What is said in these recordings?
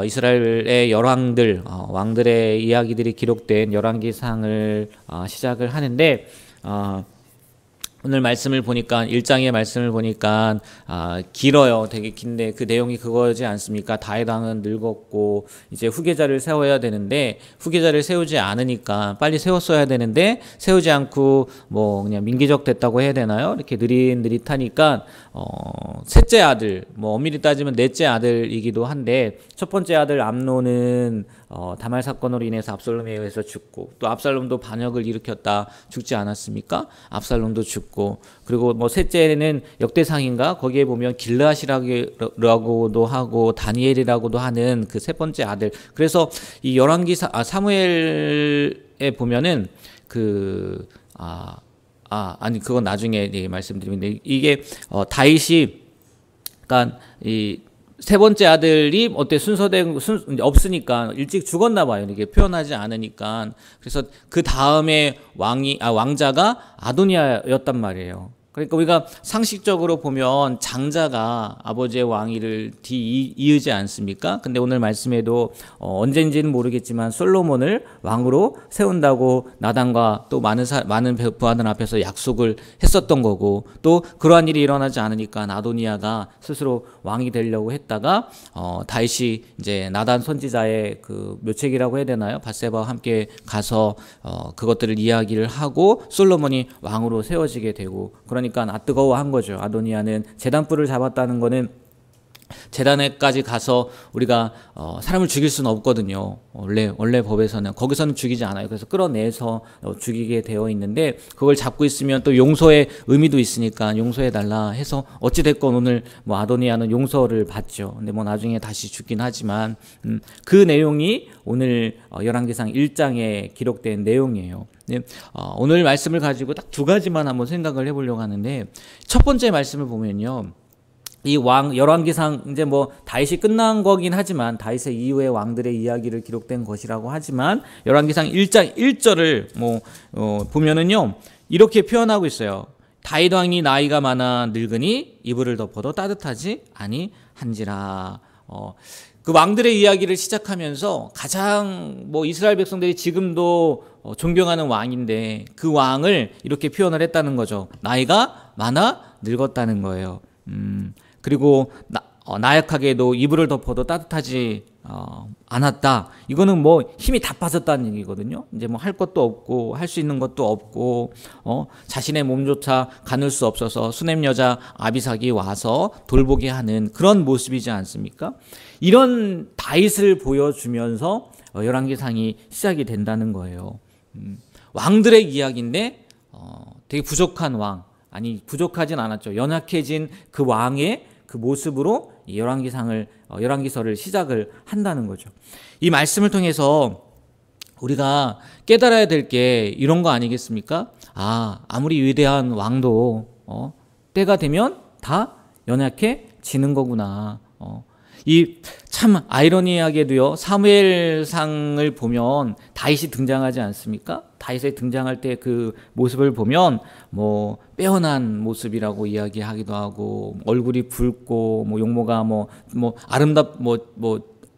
이스라엘의 열왕들, 왕들의 이야기들이 기록된 열왕기상을 시작을 하는데, 오늘 말씀을 보니까 1장의 말씀을 보니까 길어요. 되게 긴데 그 내용이 그거지 않습니까? 다윗 왕은 늙었고 이제 후계자를 세워야 되는데 후계자를 세우지 않으니까 빨리 세웠어야 되는데 세우지 않고 뭐 그냥 민기적 됐다고 해야 되나요? 이렇게 느릿느릿하니까 셋째 아들, 뭐 엄밀히 따지면 넷째 아들이기도 한데 첫 번째 아들 암논은 다말 사건으로 인해서 압살롬에 의해서 죽고 또 압살롬도 반역을 일으켰다 죽지 않았습니까? 압살롬도 죽고 그리고 뭐 셋째는 역대상인가 거기에 보면 길르앗이라고도 하고 다니엘이라고도 하는 그 세 번째 아들. 그래서 이 사무엘에 보면은 아니 그건 나중에 말씀드리는데 이게 다윗이 그러니까 이 세 번째 아들이 없으니까 일찍 죽었나 봐요. 이게 표현하지 않으니까. 그래서 그 다음에 왕자가 아도니아였단 말이에요. 그러니까 우리가 상식적으로 보면 장자가 아버지의 왕위를 이으지 않습니까? 근데 오늘 말씀에도 언젠지는 모르겠지만 솔로몬을 왕으로 세운다고 나단과 또 많은 부하들 앞에서 약속을 했었던 거고 또 그러한 일이 일어나지 않으니까 아도니아가 스스로 왕이 되려고 했다가 다윗이 이제 나단 선지자의 그 묘책이라고 해야 되나요? 밧세바와 함께 가서 그것들을 이야기를 하고 솔로몬이 왕으로 세워지게 되고 그러니까 뜨거워한 거죠. 아도니아는 제단불을 잡았다는 거는 제단에까지 가서 우리가 사람을 죽일 수는 없거든요. 원래 법에서는 거기서는 죽이지 않아요. 그래서 끌어내서 죽이게 되어 있는데 그걸 잡고 있으면 또 용서의 의미도 있으니까 용서해 달라 해서 어찌 됐건 오늘 뭐 아도니아는 용서를 받죠. 근데 뭐 나중에 다시 죽긴 하지만 그 내용이 오늘 열왕기상 1장에 기록된 내용이에요. 오늘 말씀을 가지고 딱 두 가지만 한번 생각을 해보려고 하는데 첫 번째 말씀을 보면요. 이 열왕기상 이제 뭐 다윗이 끝난 거긴 하지만 다윗의 이후의 왕들의 이야기를 기록된 것이라고 하지만 열왕기상 1장 1절을 보면은요. 이렇게 표현하고 있어요. 다윗 왕이 나이가 많아 늙으니 이불을 덮어도 따뜻하지 아니한지라. 그 왕들의 이야기를 시작하면서 가장 뭐 이스라엘 백성들이 지금도 존경하는 왕인데 그 왕을 이렇게 표현을 했다는 거죠. 나이가 많아 늙었다는 거예요. 그리고 나약하게도 이불을 덮어도 따뜻하지 않았다. 이거는 뭐 힘이 다 빠졌다는 얘기거든요. 이제 뭐 할 것도 없고 할 수 있는 것도 없고 자신의 몸조차 가눌 수 없어서 수냄 여자 아비삭이 와서 돌보게 하는 그런 모습이지 않습니까? 이런 다윗을 보여주면서 열왕기상이 시작이 된다는 거예요. 왕들의 이야기인데 되게 부족한 왕, 아니 부족하진 않았죠. 연약해진 그 왕의 그 모습으로 이 열왕기서를 시작을 한다는 거죠. 이 말씀을 통해서 우리가 깨달아야 될 게 이런 거 아니겠습니까? 아무리 위대한 왕도 때가 되면 다 연약해지는 거구나. 이 참 아이러니하게도요. 사무엘상을 보면 다윗이 등장하지 않습니까? 다윗이 등장할 때 그 모습을 보면 뭐 빼어난 모습이라고 이야기하기도 하고 얼굴이 붉고 뭐 용모가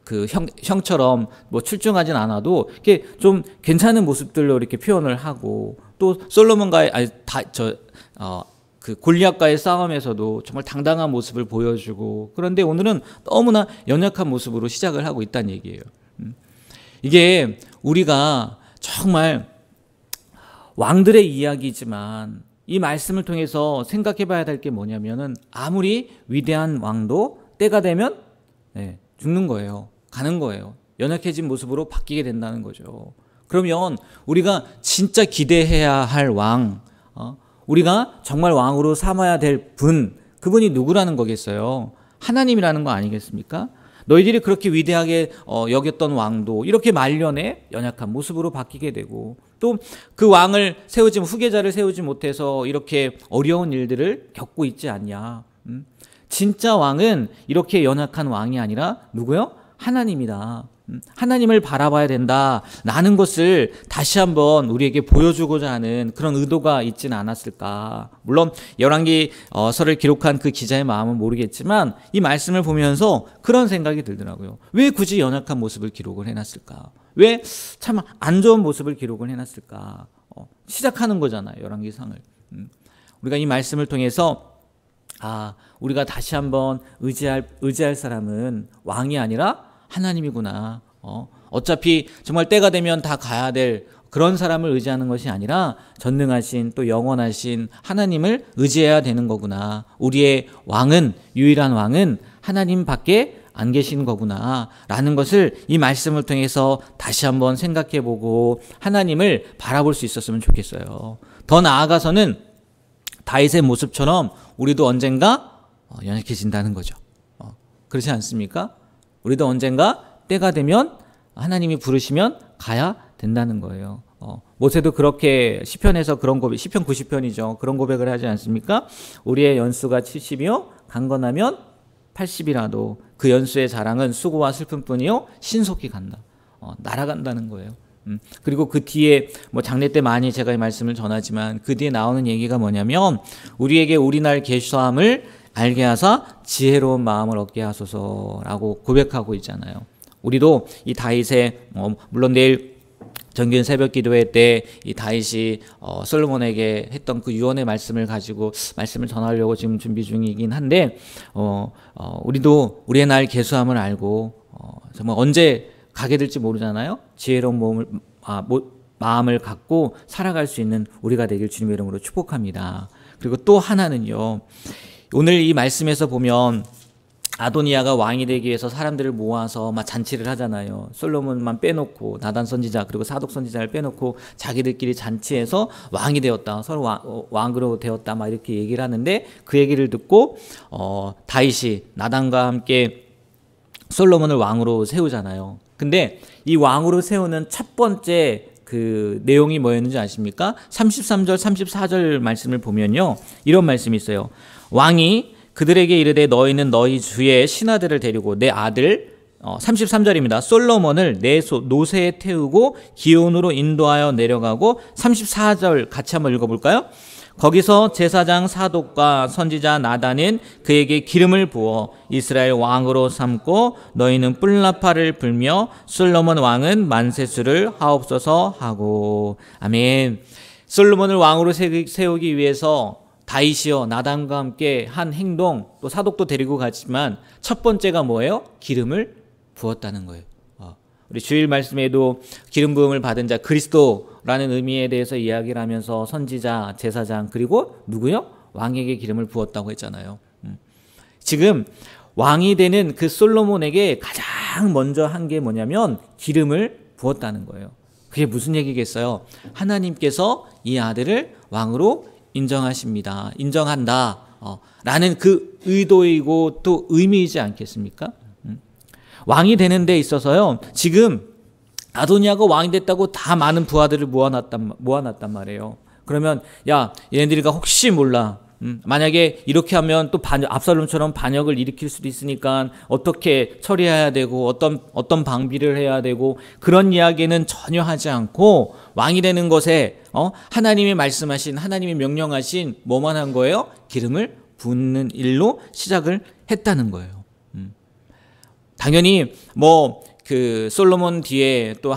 그 형처럼 뭐 출중하진 않아도 이렇게 좀 괜찮은 모습들로 이렇게 표현을 하고 또 솔로몬과의 그 골리앗과의 싸움에서도 정말 당당한 모습을 보여주고 그런데 오늘은 너무나 연약한 모습으로 시작을 하고 있다는 얘기예요. 이게 우리가 정말 왕들의 이야기지만 이 말씀을 통해서 생각해 봐야 될 게 뭐냐면은 아무리 위대한 왕도 때가 되면 죽는 거예요. 가는 거예요. 연약해진 모습으로 바뀌게 된다는 거죠. 그러면 우리가 진짜 기대해야 할 왕, 우리가 정말 왕으로 삼아야 될 그분이 누구라는 거겠어요? 하나님이라는 거 아니겠습니까? 너희들이 그렇게 위대하게 여겼던 왕도 이렇게 말년에 연약한 모습으로 바뀌게 되고 또 그 왕을 후계자를 세우지 못해서 이렇게 어려운 일들을 겪고 있지 않냐. 진짜 왕은 이렇게 연약한 왕이 아니라 누구요? 하나님이다. 하나님을 바라봐야 된다라는 것을 다시 한번 우리에게 보여주고자 하는 그런 의도가 있지는 않았을까. 물론 열왕기서를 기록한 그 기자의 마음은 모르겠지만 이 말씀을 보면서 그런 생각이 들더라고요. 왜 굳이 연약한 모습을 기록을 해놨을까? 왜 참 안 좋은 모습을 기록을 해놨을까? 시작하는 거잖아요, 열왕기상을. 우리가 이 말씀을 통해서 우리가 다시 한번 의지할 사람은 왕이 아니라 하나님이구나. 어차피 정말 때가 되면 다 가야 될 그런 사람을 의지하는 것이 아니라 전능하신 또 영원하신 하나님을 의지해야 되는 거구나. 우리의 왕은, 유일한 왕은 하나님밖에 안 계신 거구나 라는 것을 이 말씀을 통해서 다시 한번 생각해보고 하나님을 바라볼 수 있었으면 좋겠어요. 더 나아가서는 다윗의 모습처럼 우리도 언젠가 연약해진다는 거죠. 그렇지 않습니까? 우리도 언젠가 때가 되면 하나님이 부르시면 가야 된다는 거예요. 모세도 그렇게 시편에서 그런 고백, 시편 90편이죠. 그런 고백을 하지 않습니까? 우리의 연수가 70이요 강건하면 80이라도 그 연수의 자랑은 수고와 슬픔뿐이요 신속히 간다. 날아간다는 거예요. 그리고 그 뒤에 장례 때 많이 제가 이 말씀을 전하지만 그 뒤에 나오는 얘기가 뭐냐면 우리에게 우리 날 계수함을 알게 하사 지혜로운 마음을 얻게 하소서라고 고백하고 있잖아요. 우리도 이 다윗의 물론 내일 정규인 새벽 기도회 때 이 다윗이 솔로몬에게 했던 그 유언의 말씀을 가지고 말씀을 전하려고 지금 준비 중이긴 한데 우리도 우리의 날 계수함을 알고 정말 언제 가게 될지 모르잖아요. 지혜로운 마음을 갖고 살아갈 수 있는 우리가 되길 주님의 이름으로 축복합니다. 그리고 또 하나는요. 오늘 이 말씀에서 보면 아도니아가 왕이 되기 위해서 사람들을 모아서 막 잔치를 하잖아요. 솔로몬만 빼놓고 나단 선지자 그리고 사독 선지자를 빼놓고 자기들끼리 잔치해서 왕이 되었다. 서로 왕으로 되었다. 막 이렇게 얘기를 하는데 그 얘기를 듣고 다윗이 나단과 함께 솔로몬을 왕으로 세우잖아요. 근데 이 왕으로 세우는 첫 번째 그 내용이 뭐였는지 아십니까? 33절 34절 말씀을 보면요. 이런 말씀이 있어요. 왕이 그들에게 이르되 너희는 너희 주의 신하들을 데리고 내 아들 33절입니다. 솔로몬을 내 노새에 태우고 기온으로 인도하여 내려가고 34절 같이 한번 읽어볼까요? 거기서 제사장 사독과 선지자 나단은 그에게 기름을 부어 이스라엘 왕으로 삼고 너희는 뿔나파를 불며 솔로몬 왕은 만세수를 하옵소서 하고. 아멘. 솔로몬을 왕으로 세우기 위해서 다윗이요 나단과 함께 한 행동, 또 사독도 데리고 갔지만 첫 번째가 뭐예요? 기름을 부었다는 거예요. 우리 주일 말씀에도 기름 부음을 받은 자 그리스도라는 의미에 대해서 이야기를 하면서 선지자, 제사장 그리고 누구요? 왕에게 기름을 부었다고 했잖아요. 지금 왕이 되는 그 솔로몬에게 가장 먼저 한 게 뭐냐면 기름을 부었다는 거예요. 그게 무슨 얘기겠어요? 하나님께서 이 아들을 왕으로 인정하십니다. 인정한다. 라는 그 의도이고 또 의미이지 않겠습니까? 왕이 되는 데 있어서요. 지금 아도니아가 왕이 됐다고 다 많은 부하들을 모아놨단 말이에요. 그러면 야 얘네들이가 혹시 몰라. 만약에 이렇게 하면 또 압살롬처럼 반역을 일으킬 수도 있으니까 어떻게 처리해야 되고 어떤 방비를 해야 되고 그런 이야기는 전혀 하지 않고 왕이 되는 것에 하나님이 말씀하신 하나님이 명령하신 뭐만 한 거예요? 기름을 붓는 일로 시작을 했다는 거예요. 당연히 그 솔로몬 뒤에 또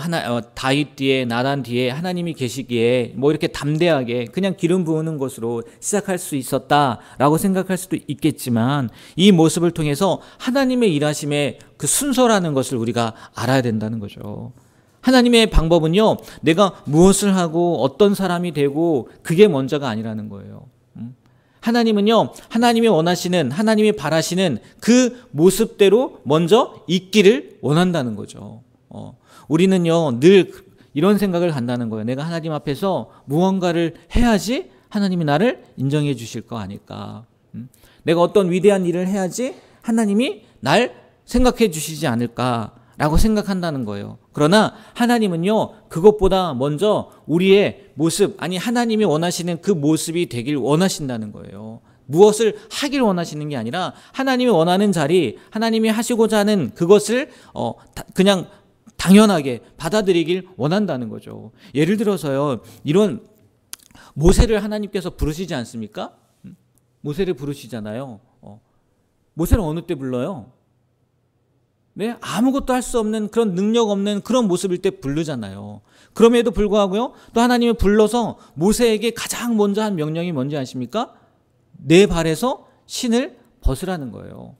다윗 뒤에 나단 뒤에 하나님이 계시기에 이렇게 담대하게 그냥 기름 부으는 것으로 시작할 수 있었다라고 생각할 수도 있겠지만 이 모습을 통해서 하나님의 일하심의 그 순서라는 것을 우리가 알아야 된다는 거죠. 하나님의 방법은요, 내가 무엇을 하고 어떤 사람이 되고 그게 먼저가 아니라는 거예요. 하나님은요, 하나님이 원하시는, 하나님이 바라시는 그 모습대로 먼저 있기를 원한다는 거죠. 우리는요, 늘 이런 생각을 갖는다는 거예요. 내가 하나님 앞에서 무언가를 해야지 하나님이 나를 인정해 주실 거 아닐까. 내가 어떤 위대한 일을 해야지 하나님이 날 생각해 주시지 않을까라고 생각한다는 거예요. 그러나 하나님은요, 그것보다 먼저 우리의 모습, 아니 하나님이 원하시는 그 모습이 되길 원하신다는 거예요. 무엇을 하길 원하시는 게 아니라 하나님이 원하는 자리, 하나님이 하시고자 하는 그것을 그냥 당연하게 받아들이길 원한다는 거죠. 예를 들어서요, 이런 모세를 하나님께서 부르시지 않습니까? 모세를 부르시잖아요. 모세를 어느 때 불러요? 네, 아무것도 할 수 없는 그런 능력 없는 그런 모습일 때 부르잖아요. 그럼에도 불구하고요, 또 하나님이 불러서 모세에게 가장 먼저 한 명령이 뭔지 아십니까? 내 발에서 신을 벗으라는 거예요.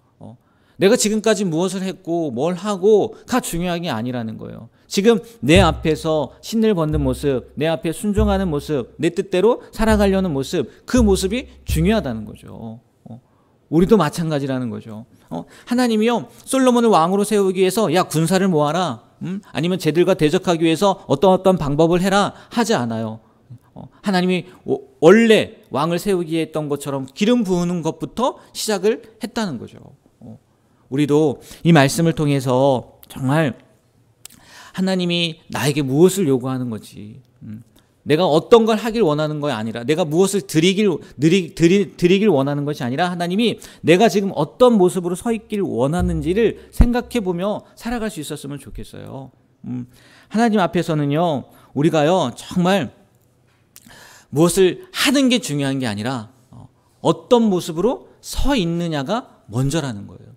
내가 지금까지 무엇을 했고 뭘 하고가 중요한 게 아니라는 거예요. 지금 내 앞에서 신을 벗는 모습, 내 앞에 순종하는 모습, 내 뜻대로 살아가려는 모습, 그 모습이 중요하다는 거죠. 우리도 마찬가지라는 거죠. 하나님이요, 솔로몬을 왕으로 세우기 위해서 야, 군사를 모아라, 아니면 쟤들과 대적하기 위해서 어떤 방법을 해라 하지 않아요. 하나님이 원래 왕을 세우기 위해 했던 것처럼 기름 부으는 것부터 시작을 했다는 거죠. 우리도 이 말씀을 통해서 정말 하나님이 나에게 무엇을 요구하는 거지, 내가 어떤 걸 하길 원하는 것이 아니라, 내가 무엇을 드리길 원하는 것이 아니라, 하나님이 내가 지금 어떤 모습으로 서 있길 원하는지를 생각해 보며 살아갈 수 있었으면 좋겠어요. 하나님 앞에서는요, 우리가요, 정말 무엇을 하는 게 중요한 게 아니라 어떤 모습으로 서 있느냐가 먼저라는 거예요.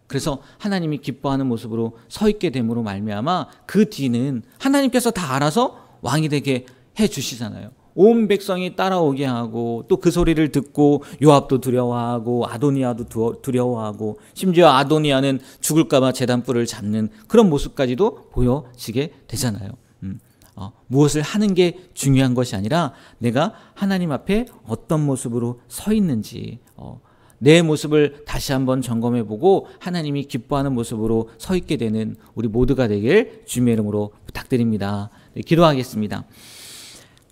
그래서 하나님이 기뻐하는 모습으로 서 있게 됨으로 말미암아 그 뒤는 하나님께서 다 알아서 왕이 되게 해 주시잖아요. 온 백성이 따라오게 하고, 또 그 소리를 듣고 요압도 두려워하고 아도니아도 두려워하고, 심지어 아도니아는 죽을까봐 제단불을 잡는 그런 모습까지도 보여지게 되잖아요. 무엇을 하는 게 중요한 것이 아니라 내가 하나님 앞에 어떤 모습으로 서 있는지, 내 모습을 다시 한번 점검해보고 하나님이 기뻐하는 모습으로 서 있게 되는 우리 모두가 되길 주님의 이름으로 부탁드립니다. 네, 기도하겠습니다.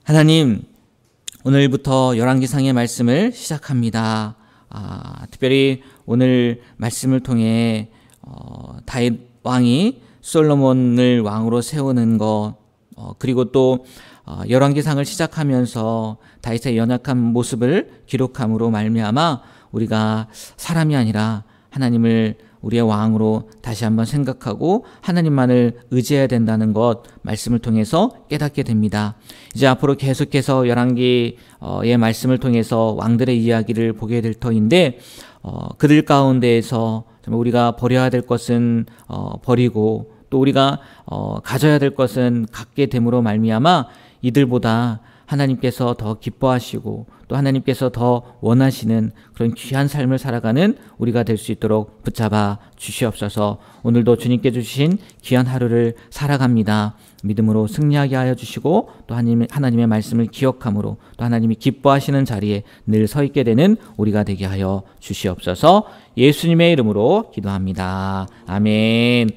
하나님, 오늘부터 열왕기상의 말씀을 시작합니다. 특별히 오늘 말씀을 통해 다윗 왕이 솔로몬을 왕으로 세우는 것, 그리고 또 열왕기상을 시작하면서 다윗의 연약한 모습을 기록함으로 말미암아 우리가 사람이 아니라 하나님을 우리의 왕으로 다시 한번 생각하고 하나님만을 의지해야 된다는 것, 말씀을 통해서 깨닫게 됩니다. 이제 앞으로 계속해서 열왕기의 말씀을 통해서 왕들의 이야기를 보게 될 터인데, 그들 가운데에서 정말 우리가 버려야 될 것은 버리고, 또 우리가 가져야 될 것은 갖게 됨으로 말미암아 이들보다 하나님께서 더 기뻐하시고 또 하나님께서 더 원하시는 그런 귀한 삶을 살아가는 우리가 될 수 있도록 붙잡아 주시옵소서. 오늘도 주님께 주신 귀한 하루를 살아갑니다. 믿음으로 승리하게 하여 주시고, 또 하나님의 말씀을 기억함으로 또 하나님이 기뻐하시는 자리에 늘 서 있게 되는 우리가 되게 하여 주시옵소서. 예수님의 이름으로 기도합니다. 아멘.